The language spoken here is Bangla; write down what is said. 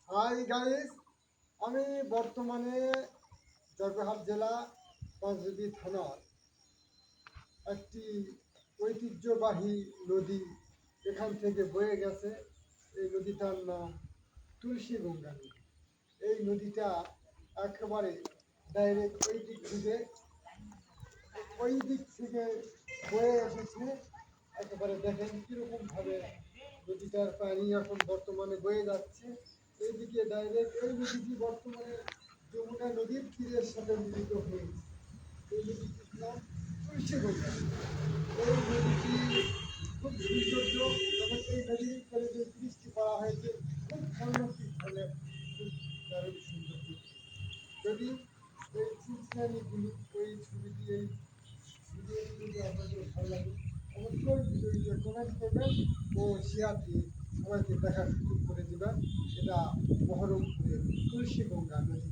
হাই গাইস, আমি বর্তমানে জয়পুরহাট জেলা পাঁচবিবি থানার একটি ঐতিহ্যবাহী নদী এখান থেকে বয়ে গেছে। এই নদীটার নাম তুলসীগঙ্গা নদী। এই নদীটা একেবারে ডাইরেক্ট ওই দিক থেকে বয়ে এসেছে। একেবারে দেখেন কীরকমভাবে নদীটার পানি এখন বর্তমানে বয়ে যাচ্ছে। এইদিকে ডাইরেক্ট এই নদীটি বর্তমানে যমুনা নদীর তীরের সাথে মিলিত হয়েছে। এই নদীটির নাম তুলসীগঙ্গা। এই নদীটি খুব সৌন্দর্য এবং এই নদীর উপরে যে বৃষ্টি করা হয়েছে খুব সংরক্ষিত ধরনের, খুব দারুণ সুন্দর। যদি এই চিত্রানীগুলি ওই ছবিটি এই ভিডিওটি যদি আপনাদের ভালো লাগে অবশ্যই ভিডিওটিতে কমেন্ট করবেন ও শেয়ার দিয়ে সবাইকে দেখার সুযোগ করে দেবেন। এটা বহরমপুরের তুলসীগঙ্গা নদী।